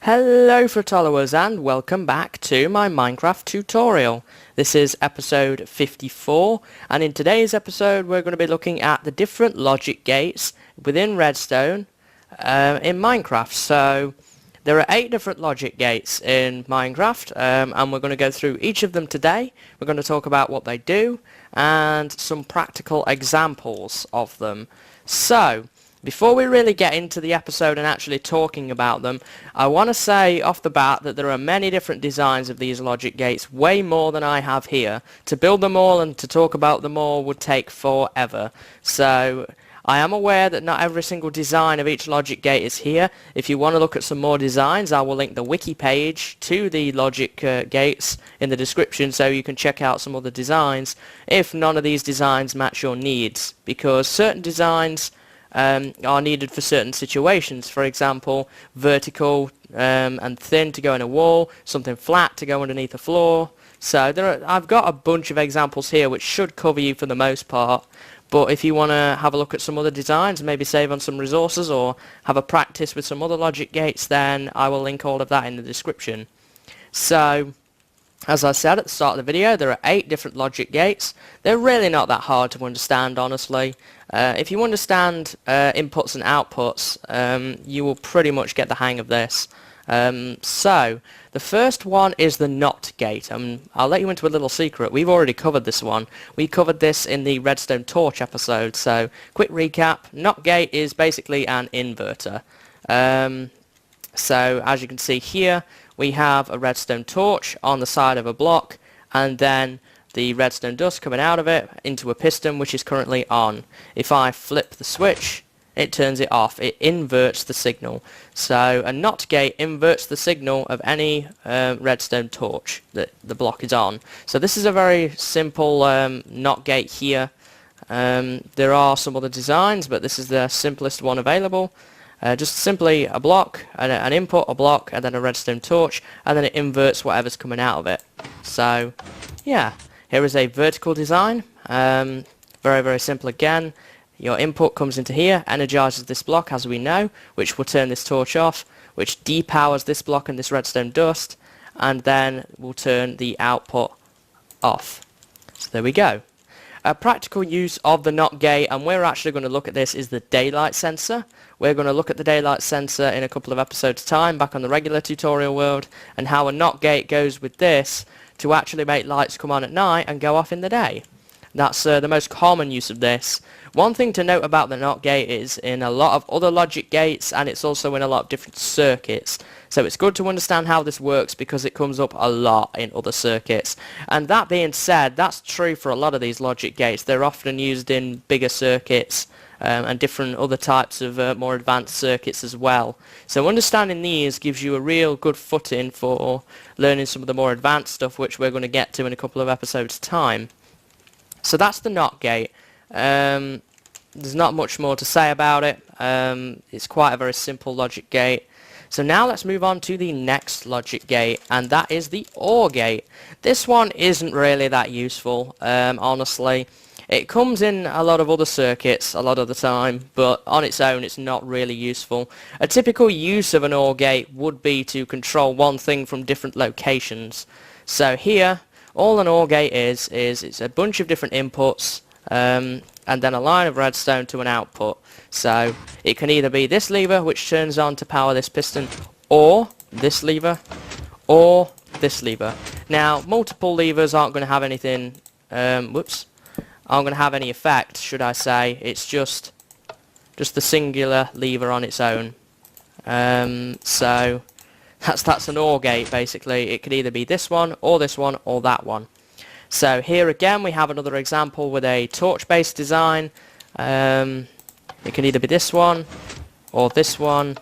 Hello followers and welcome back to my Minecraft tutorial. This is episode 54 and in today's episode we're going to be looking at the different logic gates within Redstone in Minecraft. So there are 8 different logic gates in Minecraft and we're going to go through each of them today. We're going to talk about what they do and some practical examples of them. So before we really get into the episode and actually talking about them, I want to say off the bat that there are many different designs of these logic gates, way more than I have here. To build them all and to talk about them all would take forever. So I am aware that not every single design of each logic gate is here. If you want to look at some more designs, I will link the wiki page to the logic gates in the description so you can check out some other designs if none of these designs match your needs, because certain designs are needed for certain situations. For example, vertical and thin to go in a wall, something flat to go underneath the floor. So I've got a bunch of examples here which should cover you for the most part, but if you want to have a look at some other designs, maybe save on some resources or have a practice with some other logic gates, then I will link all of that in the description. So as I said at the start of the video, there are 8 different logic gates. They're really not that hard to understand, honestly. If you understand inputs and outputs, you will pretty much get the hang of this. So, the first one is the NOT gate. I'll let you into a little secret. We've already covered this one. We covered this in the Redstone Torch episode. So, quick recap. NOT gate is basically an inverter. So, as you can see here, we have a redstone torch on the side of a block, and then the redstone dust coming out of it into a piston which is currently on. If I flip the switch, it turns it off. It inverts the signal. So a NOT gate inverts the signal of any redstone torch that the block is on. So this is a very simple NOT gate here. There are some other designs, but this is the simplest one available. Just simply a block, an input, a block, and then a redstone torch, and then it inverts whatever's coming out of it. So, yeah, here is a vertical design. Very, very simple again. Your input comes into here, energizes this block, as we know, which will turn this torch off, which depowers this block and this redstone dust, and then will turn the output off. So there we go. A practical use of the NOT gate, and we're actually going to look at this, is the daylight sensor. We're going to look at the daylight sensor in a couple of episodes time back on the regular tutorial world, and how a NOT gate goes with this to actually make lights come on at night and go off in the day. That's the most common use of this. One thing to note about the NOT gate is in a lot of other logic gates, and it's also in a lot of different circuits. So it's good to understand how this works because it comes up a lot in other circuits. And that being said, that's true for a lot of these logic gates. They're often used in bigger circuits and different other types of more advanced circuits as well. So understanding these gives you a real good footing for learning some of the more advanced stuff, which we're going to get to in a couple of episodes' time. So that's the NOT gate. There's not much more to say about it. It's quite a very simple logic gate. So now let's move on to the next logic gate, and that is the OR gate. This one isn't really that useful, honestly. It comes in a lot of other circuits a lot of the time, but on its own it's not really useful. A typical use of an OR gate would be to control one thing from different locations. So here, all an OR gate is it's a bunch of different inputs, and then a line of redstone to an output. So it can either be this lever which turns on to power this piston, or this lever, or this lever. Now multiple levers aren't going to have anything, aren't going to have any effect, should I say. It's just the singular lever on its own. So that's an OR gate basically. It could either be this one, or that one. So here again we have another example with a torch-based design. It can either be this one, or this one,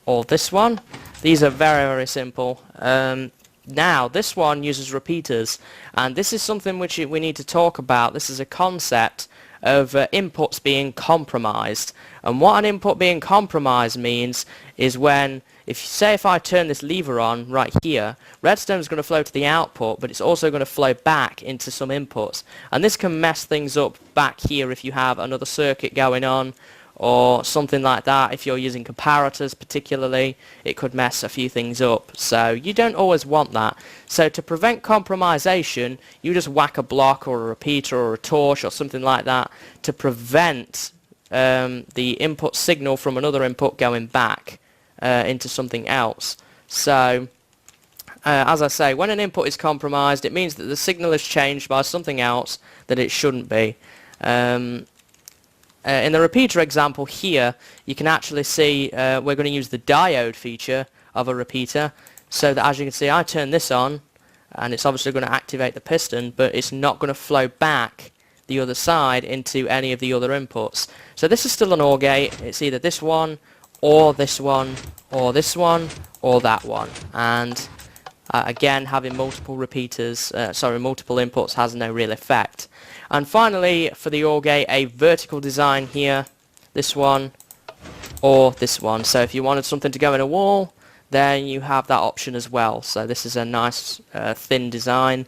or this one. These are very, very simple. Now this one uses repeaters, and this is something which we need to talk about. This is a concept of inputs being compromised, and what an input being compromised means is when, if I turn this lever on right here, redstone is going to flow to the output, but it's also going to flow back into some inputs, and this can mess things up back here if you have another circuit going on, or something like that. If you're using comparators particularly, it could mess a few things up. So you don't always want that. So to prevent compromisation, you just whack a block or a repeater or a torch or something like that to prevent the input signal from another input going back into something else. So as I say, when an input is compromised, it means that the signal is changed by something else that it shouldn't be. In the repeater example here, you can actually see we're going to use the diode feature of a repeater, so that as you can see, I turn this on, and it's obviously going to activate the piston, but it's not going to flow back the other side into any of the other inputs. So this is still an OR gate. It's either this one, or this one, or this one, or that one. And again, having multiple repeaters, multiple inputs has no real effect. And finally, for the OR gate, a vertical design here, this one, or this one. So if you wanted something to go in a wall, then you have that option as well. So this is a nice thin design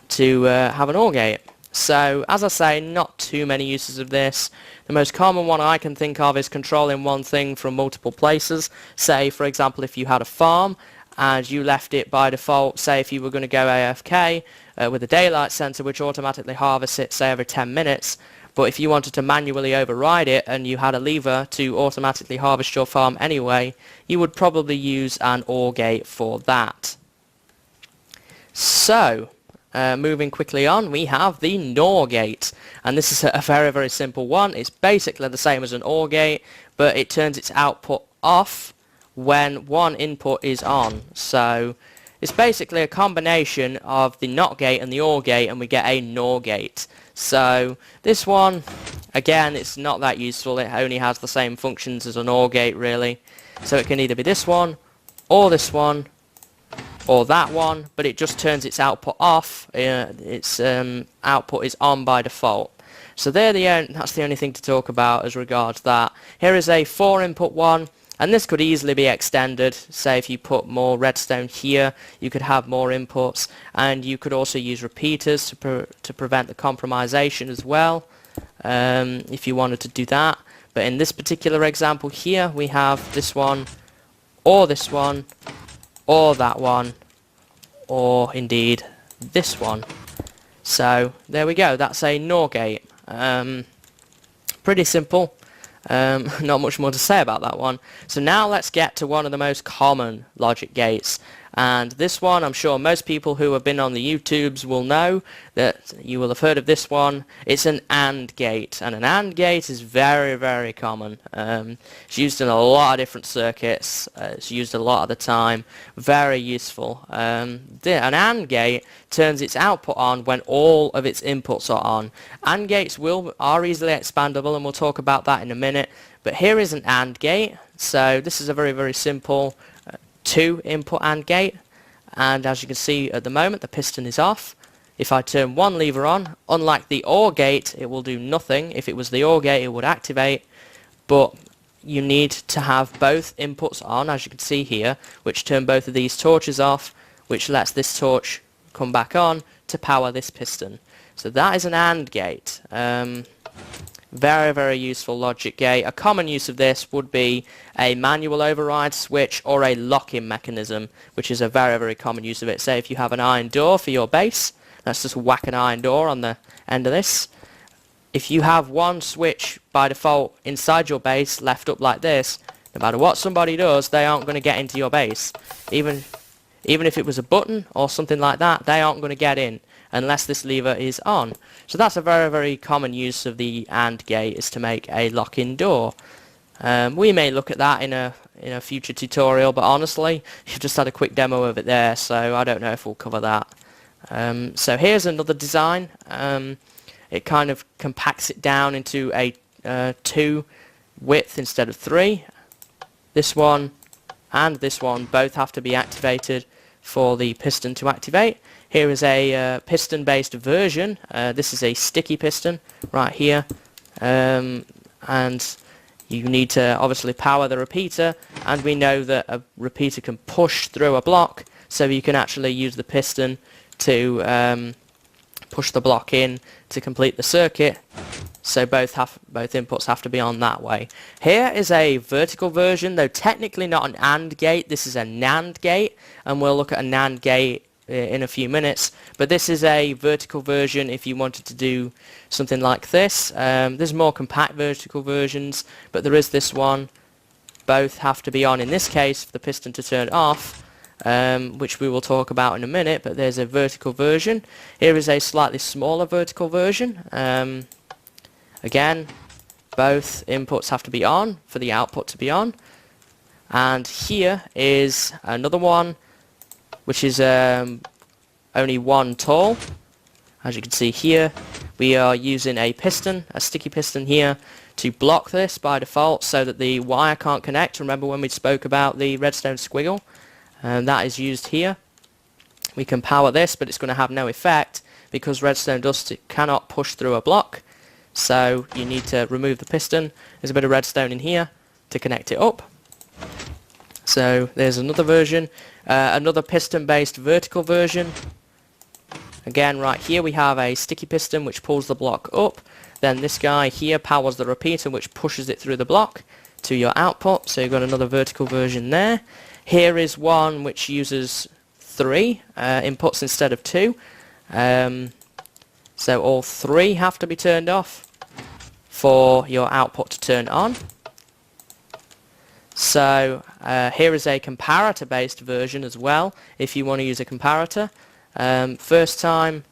to have an OR gate. So as I say, not too many uses of this. The most common one I can think of is controlling one thing from multiple places. Say, for example, if you had a farm and you left it by default, say if you were going to go AFK with a daylight sensor which automatically harvests it, say, every 10 minutes, but if you wanted to manually override it and you had a lever to automatically harvest your farm anyway, you would probably use an OR gate for that. So, moving quickly on, we have the NOR gate, and this is a very, very simple one. It's basically the same as an OR gate, but it turns its output off when one input is on. So it's basically a combination of the NOT gate and the OR gate, and we get a NOR gate. So this one, again, it's not that useful. It only has the same functions as an OR gate, really. So it can either be this one, or this one, or that one, but it just turns its output off. Its output is on by default. So that's the only thing to talk about as regards that. Here is a 4-input one, and this could easily be extended. Say if you put more redstone here, you could have more inputs, and you could also use repeaters to prevent the compromisation as well, if you wanted to do that. But in this particular example here, we have this one, or that one, or indeed this one. So there we go, that's a NOR gate. Pretty simple. Not much more to say about that one. So now let's get to one of the most common logic gates, and this one I'm sure most people who have been on the YouTubes will know that you will have heard of this one. It's an AND gate, and an AND gate is very, very common. It's used in a lot of different circuits. It's used a lot of the time. Very useful. An AND gate turns its output on when all of its inputs are on. AND gates are easily expandable, and we'll talk about that in a minute. But here is an AND gate. So this is a very, very simple 2-input AND gate, and as you can see at the moment, the piston is off. If I turn one lever on, unlike the OR gate, it will do nothing. If it was the OR gate, it would activate, but you need to have both inputs on, as you can see here, which turn both of these torches off, which lets this torch come back on to power this piston. So that is an AND gate. Very, very useful logic gate. A common use of this would be a manual override switch or a lock-in mechanism, which is a very, very common use of it. Say if you have an iron door for your base, let's just whack an iron door on the end of this. If you have one switch by default inside your base left up like this, no matter what somebody does, they aren't going to get into your base. Even if it was a button or something like that, they aren't going to get in unless this lever is on. So that's a very, very common use of the AND gate, is to make a lock-in door. We may look at that in a future tutorial, but honestly, you've just had a quick demo of it there, so I don't know if we'll cover that. So here's another design. It kind of compacts it down into a 2 width instead of 3. This one and this one both have to be activated for the piston to activate. Here is a piston-based version. This is a sticky piston right here, and you need to obviously power the repeater, and we know that a repeater can push through a block, so you can actually use the piston to push the block in to complete the circuit. So both inputs have to be on that way. Here is a vertical version, though technically not an AND gate. This is a NAND gate, and we'll look at a NAND gate in a few minutes. But this is a vertical version if you wanted to do something like this. There's more compact vertical versions, but there is this one. Both have to be on in this case for the piston to turn off, which we will talk about in a minute, but there's a vertical version. Here is a slightly smaller vertical version. Again, both inputs have to be on for the output to be on. And here is another one, which is only one tall. As you can see here, we are using a piston, a sticky piston here, to block this by default so that the wire can't connect. Remember when we spoke about the redstone squiggle? That is used here. We can power this, but it's going to have no effect because redstone dust cannot push through a block. So you need to remove the piston. There's a bit of redstone in here to connect it up. So there's another version, another piston-based vertical version. Again, right here we have a sticky piston which pulls the block up. Then this guy here powers the repeater which pushes it through the block to your output. So you've got another vertical version there. Here is one which uses 3 inputs instead of 2. So all 3 have to be turned off for your output to turn on. So here is a comparator based version as well if you want to use a comparator. First time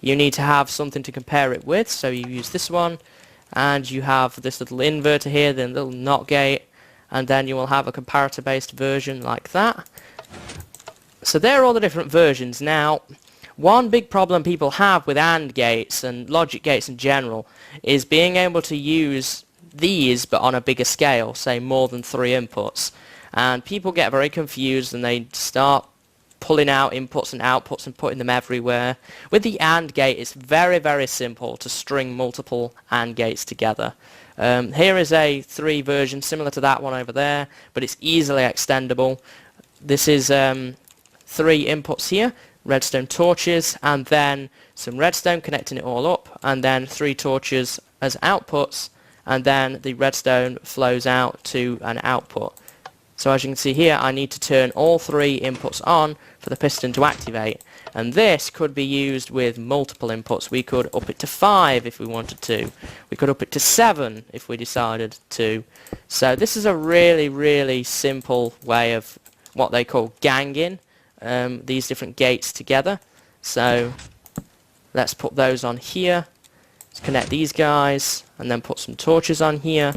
you need to have something to compare it with, so you use this one and you have this little inverter here, then little NOT gate, and then you will have a comparator based version like that. So there are all the different versions. Now, one big problem people have with AND gates and logic gates in general is being able to use these but on a bigger scale, say more than 3 inputs. And people get very confused and they start pulling out inputs and outputs and putting them everywhere. With the AND gate, it's very, very simple to string multiple AND gates together. Here is a 3 version similar to that one over there, but it's easily extendable. This is 3 inputs here, redstone torches, and then some redstone connecting it all up, and then 3 torches as outputs, and then the redstone flows out to an output. So as you can see here, I need to turn all 3 inputs on for the piston to activate, and this could be used with multiple inputs. We could up it to 5 if we wanted to. We could up it to 7 if we decided to. So this is a really, really simple way of what they call ganging these different gates together. So let's put those on here. Let's connect these guys and then put some torches on here.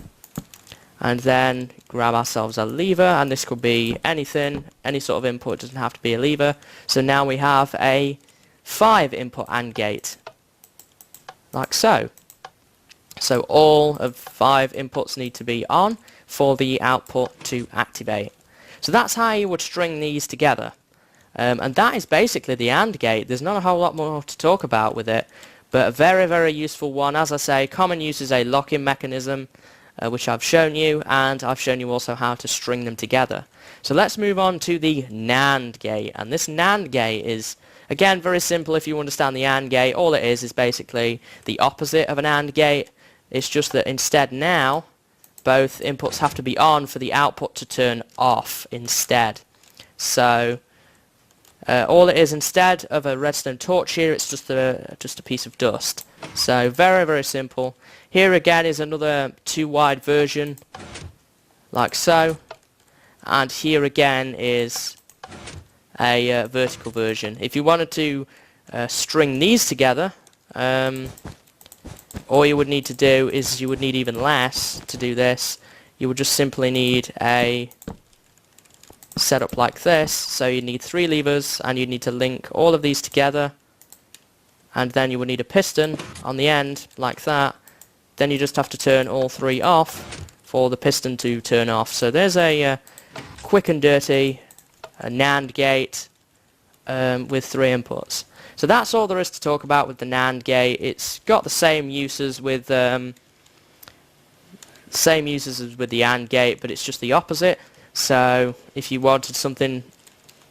And then grab ourselves a lever, and this could be anything, any sort of input, it doesn't have to be a lever. So now we have a 5 input AND gate, like so. So all of 5 inputs need to be on for the output to activate. So that's how you would string these together. And that is basically the AND gate. There's not a whole lot more to talk about with it, but a very, very useful one. As I say, common use is a lock-in mechanism, which I've shown you, and I've shown you also how to string them together. So let's move on to the NAND gate, and this NAND gate is, again, very simple if you understand the AND gate. All it is basically the opposite of an AND gate. It's just that instead now, both inputs have to be on for the output to turn off instead. So all it is, instead of a redstone torch here, it's just a piece of dust. So very, very simple. Here again is another 2 wide version, like so. And here again is a vertical version. If you wanted to string these together, all you would need to do is you would need even less to do this. You would just simply need a setup like this. So you need 3 levers, and you need to link all of these together, and then you would need a piston on the end like that. Then you just have to turn all 3 off for the piston to turn off. So there's a quick and dirty NAND gate with 3 inputs. So that's all there is to talk about with the NAND gate. It's got the same uses with the AND gate, but it's just the opposite. So if you wanted something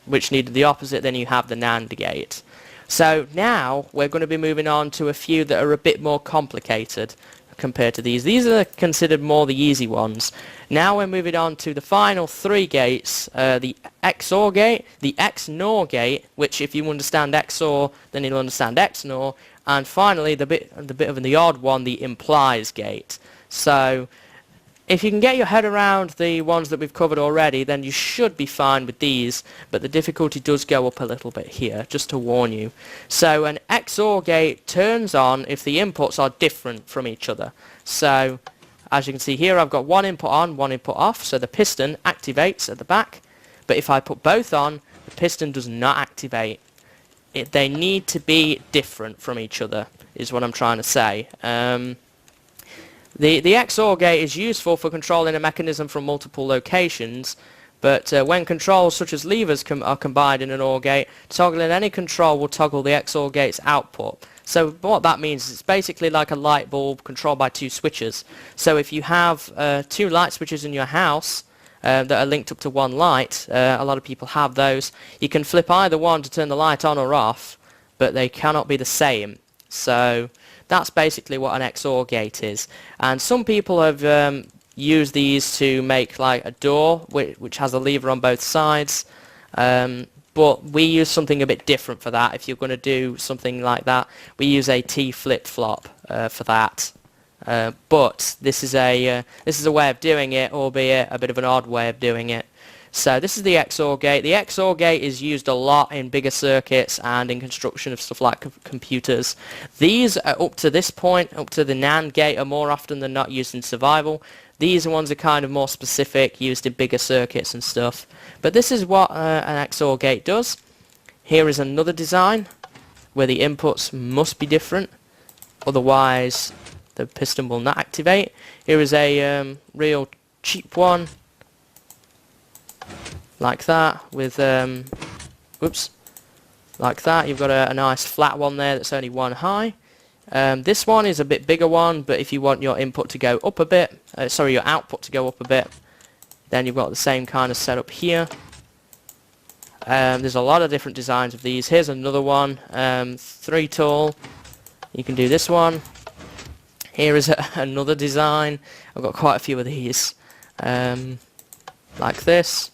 which needed the opposite, then you have the NAND gate. So now we're going to be moving on to a few that are a bit more complicated compared to these. These are considered more the easy ones. Now we're moving on to the final 3 gates, the XOR gate, the XNOR gate, which if you understand XOR, then you'll understand XNOR, and finally the bit of the odd one, the implies gate. So if you can get your head around the ones that we've covered already, then you should be fine with these, but the difficulty does go up a little bit here, just to warn you. So an XOR gate turns on if the inputs are different from each other. So as you can see here, I've got one input on, one input off, so the piston activates at the back, but if I put both on, the piston does not activate. They need to be different from each other, is what I'm trying to say. The XOR gate is useful for controlling a mechanism from multiple locations, but when controls such as levers are combined in an OR gate, toggling any control will toggle the XOR gate's output. So what that means is it's basically like a light bulb controlled by 2 switches. So if you have 2 light switches in your house that are linked up to one light, a lot of people have those, you can flip either one to turn the light on or off, but they cannot be the same. So that's basically what an XOR gate is. And some people have used these to make like a door which has a lever on both sides, but we use something a bit different for that. If you're going to do something like that, we use a T flip-flop for that. But this is a way of doing it, albeit a bit of an odd way of doing it. So this is the XOR gate. The XOR gate is used a lot in bigger circuits and in construction of stuff like computers. These are up to this point, up to the NAND gate, are more often than not used in survival. These ones are kind of more specific, used in bigger circuits and stuff. But this is what an XOR gate does. Here is another design where the inputs must be different, otherwise the piston will not activate. Here is a real cheap one, like that, with whoops, like that. You've got a nice flat one there that's only 1 high. This one is a bit bigger one, but if you want your input to go up a bit, sorry, your output to go up a bit, then you've got the same kind of setup here. There's a lot of different designs of these. Here's another one, 3 tall. You can do this one. Here is another design. I've got quite a few of these, like this.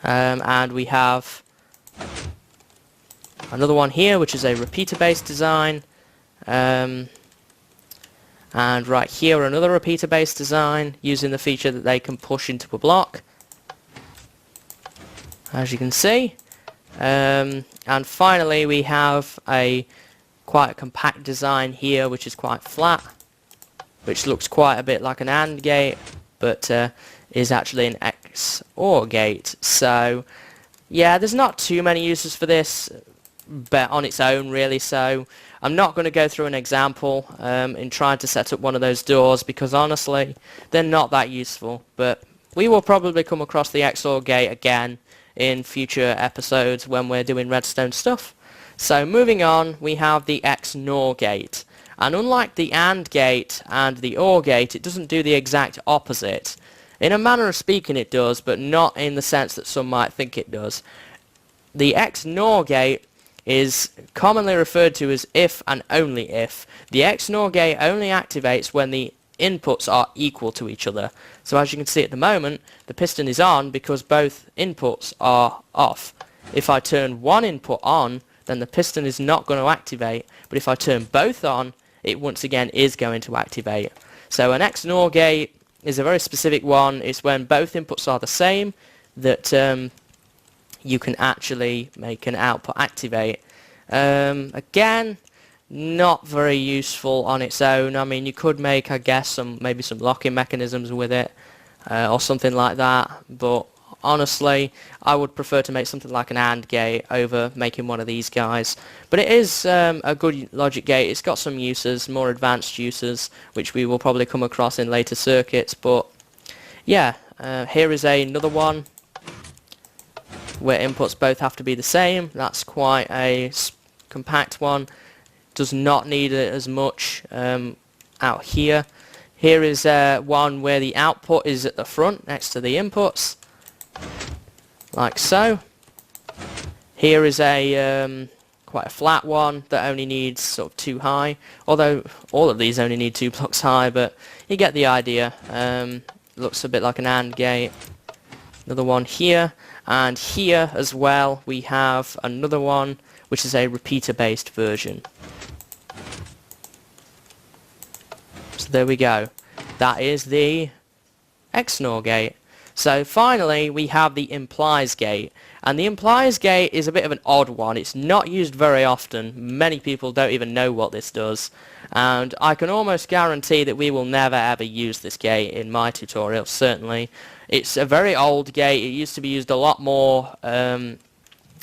And we have another one here, which is a repeater-based design. And right here, another repeater-based design, using the feature that they can push into a block, as you can see. And finally, we have quite a compact design here, which is quite flat, which looks quite a bit like an AND gate, but is actually an XOR gate. So yeah, there's not too many uses for this, but on its own really. So I'm not going to go through an example in trying to set up one of those doors, because honestly they're not that useful. But we will probably come across the XOR gate again in future episodes when we're doing Redstone stuff. So moving on, we have the XNOR gate, and unlike the AND gate and the OR gate, it doesn't do the exact opposite. In a manner of speaking it does, but not in the sense that some might think it does. The XNOR gate is commonly referred to as if and only if. The XNOR gate only activates when the inputs are equal to each other. So as you can see at the moment, the piston is on because both inputs are off. If I turn one input on, then the piston is not going to activate, but if I turn both on, it once again is going to activate. So an XNOR gate is a very specific one. It's when both inputs are the same that you can actually make an output activate. Again, not very useful on its own. I mean, you could make, I guess, maybe some locking mechanisms with it, or something like that, but honestly, I would prefer to make something like an AND gate over making one of these guys. But it is a good logic gate. It's got some uses, more advanced uses, which we will probably come across in later circuits. But yeah, here is another one where inputs both have to be the same. That's quite a compact one. Does not need it as much out here. Here is one where the output is at the front next to the inputs, like so. Here is a quite a flat one that only needs sort of 2 high, although all of these only need 2 blocks high, but you get the idea. Looks a bit like an AND gate. Another one here, and here as well we have another one which is a repeater based version. So there we go. That is the XNOR gate. So finally we have the implies gate, and the implies gate is a bit of an odd one. It's not used very often. Many people don't even know what this does, and I can almost guarantee that we will never ever use this gate in my tutorial, certainly. It's a very old gate. It used to be used a lot more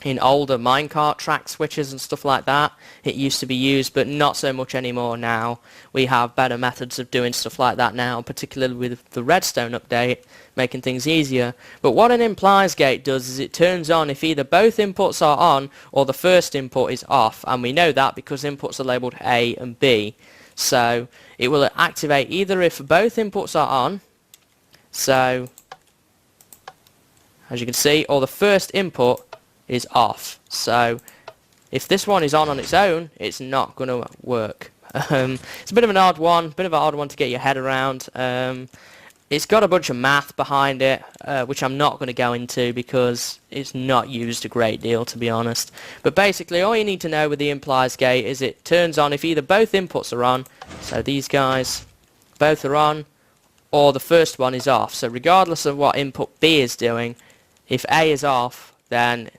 in older minecart track switches and stuff like that. It used to be used, but not so much anymore now. We have better methods of doing stuff like that now, particularly with the Redstone update, making things easier. But what an implies gate does is it turns on if either both inputs are on or the first input is off, and we know that because inputs are labelled A and B. So it will activate either if both inputs are on, so as you can see, or the first input is off. So if this one is on its own, it's not going to work. It's a bit of an odd one, to get your head around. It's got a bunch of math behind it, which I'm not going to go into because it's not used a great deal, to be honest. But basically all you need to know with the implies gate is it turns on if either both inputs are on, so these guys both are on, or the first one is off. So regardless of what input B is doing, if A is off, then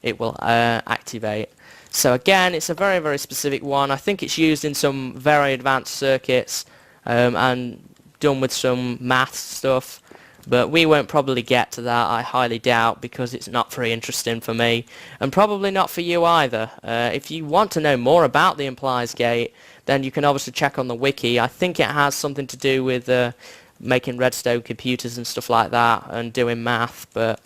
it will activate. So again, it's a very, very specific one. I think it's used in some very advanced circuits and done with some math stuff, but we won't probably get to that, I highly doubt, because it's not very interesting for me, and probably not for you either. If you want to know more about the implies gate, then you can obviously check on the wiki. I think it has something to do with making redstone computers and stuff like that, and doing math, but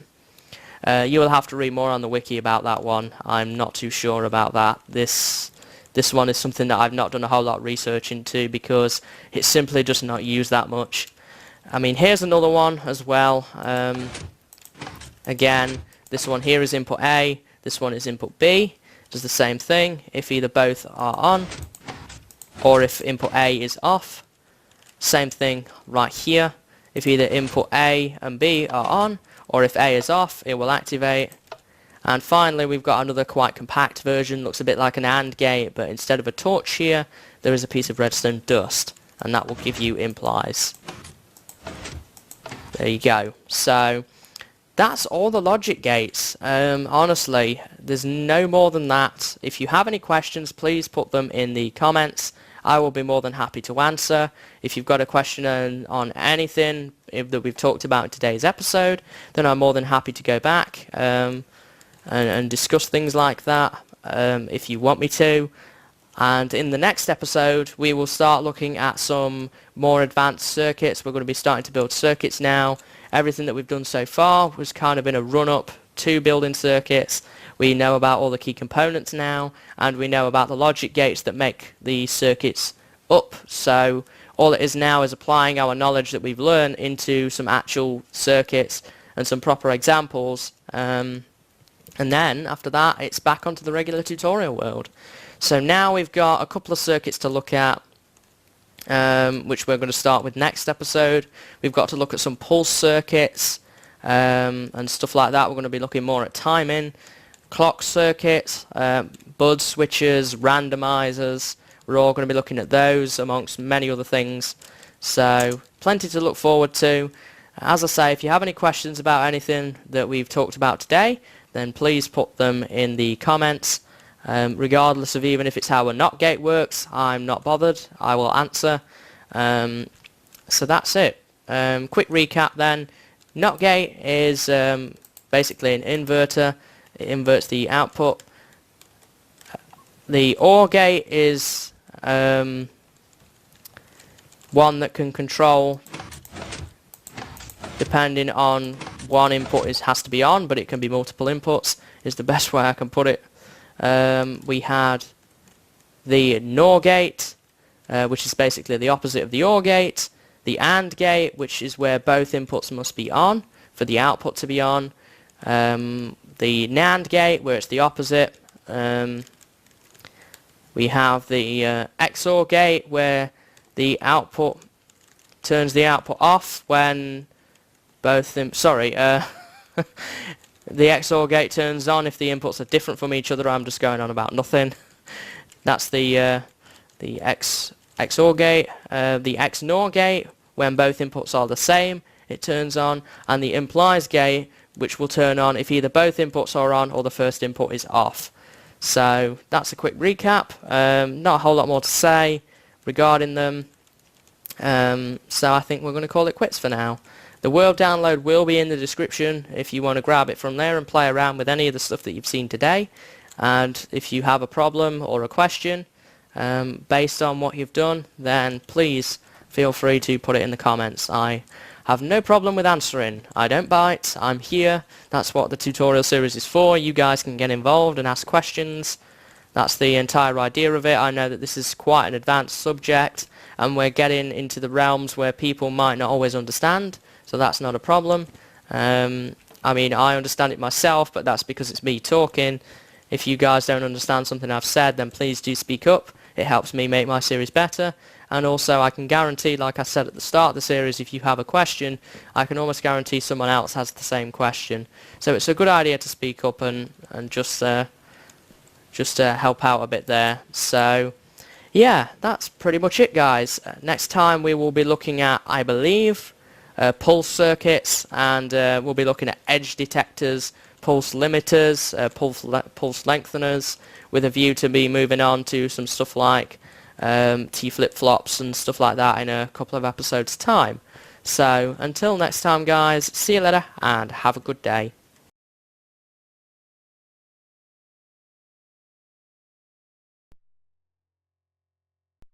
you will have to read more on the wiki about that one. I'm not too sure about that. This one is something that I've not done a whole lot of research into because it's simply just not used that much. I mean, here's another one as well. Again, this one here is input A, this one is input B. It does the same thing if either both are on or if input A is off. Same thing right here. If either input A and B are on, or if A is off, it will activate. And finally we've got another quite compact version, looks a bit like an AND gate, but instead of a torch here, there is a piece of redstone dust, and that will give you implies. There you go. So that's all the logic gates. Honestly, there's no more than that. If you have any questions, please put them in the comments. I will be more than happy to answer. If you've got a question on anything that we've talked about in today's episode, then I'm more than happy to go back and discuss things like that if you want me to. And in the next episode we will start looking at some more advanced circuits. We're going to be starting to build circuits now. Everything that we've done so far was kind of in a run-up to building circuits. We know about all the key components now, and we know about the logic gates that make the circuits up. So all it is now is applying our knowledge that we've learned into some actual circuits and some proper examples, and then after that it's back onto the regular tutorial world. So now we've got a couple of circuits to look at, which we're going to start with next episode. We've got to look at some pulse circuits and stuff like that. We're going to be looking more at timing, clock circuits, bud switches, randomizers. We're all going to be looking at those amongst many other things. So plenty to look forward to. As I say, if you have any questions about anything that we've talked about today, then please put them in the comments. Regardless of even if it's how a NOT gate works, I'm not bothered. I will answer. So that's it. Quick recap then. NOT gate is basically an inverter. It inverts the output. The OR gate is one that can control, depending on one input has to be on, but it can be multiple inputs, is the best way I can put it. We had the NOR gate, which is basically the opposite of the OR gate. The AND gate, which is where both inputs must be on for the output to be on. the NAND gate, where it's the opposite. We have the XOR gate, where the output turns the output off when both the XOR gate turns on if the inputs are different from each other. I'm just going on about nothing. That's the XOR gate. The XNOR gate, when both inputs are the same, it turns on, and the implies gate, which will turn on if either both inputs are on or the first input is off. So that's a quick recap. Not a whole lot more to say regarding them. So I think we're going to call it quits for now. The World download will be in the description if you want to grab it from there and play around with any of the stuff that you've seen today. And if you have a problem or a question based on what you've done, then please feel free to put it in the comments. I have no problem with answering. I don't bite. I'm here. That's what the tutorial series is for. You guys can get involved and ask questions. That's the entire idea of it. I know that this is quite an advanced subject, and we're getting into the realms where people might not always understand, so that's not a problem. I mean, I understand it myself, but that's because it's me talking. If you guys don't understand something I've said, then please do speak up. It helps me make my series better. And also, I can guarantee, like I said at the start of the series, if you have a question, I can almost guarantee someone else has the same question. So it's a good idea to speak up and just help out a bit there. So yeah, that's pretty much it, guys. Next time we will be looking at, I believe, pulse circuits, and we'll be looking at edge detectors, pulse limiters, pulse lengtheners, with a view to be moving on to some stuff like T flip-flops and stuff like that in a couple of episodes time. So until next time, guys, see you later and have a good day.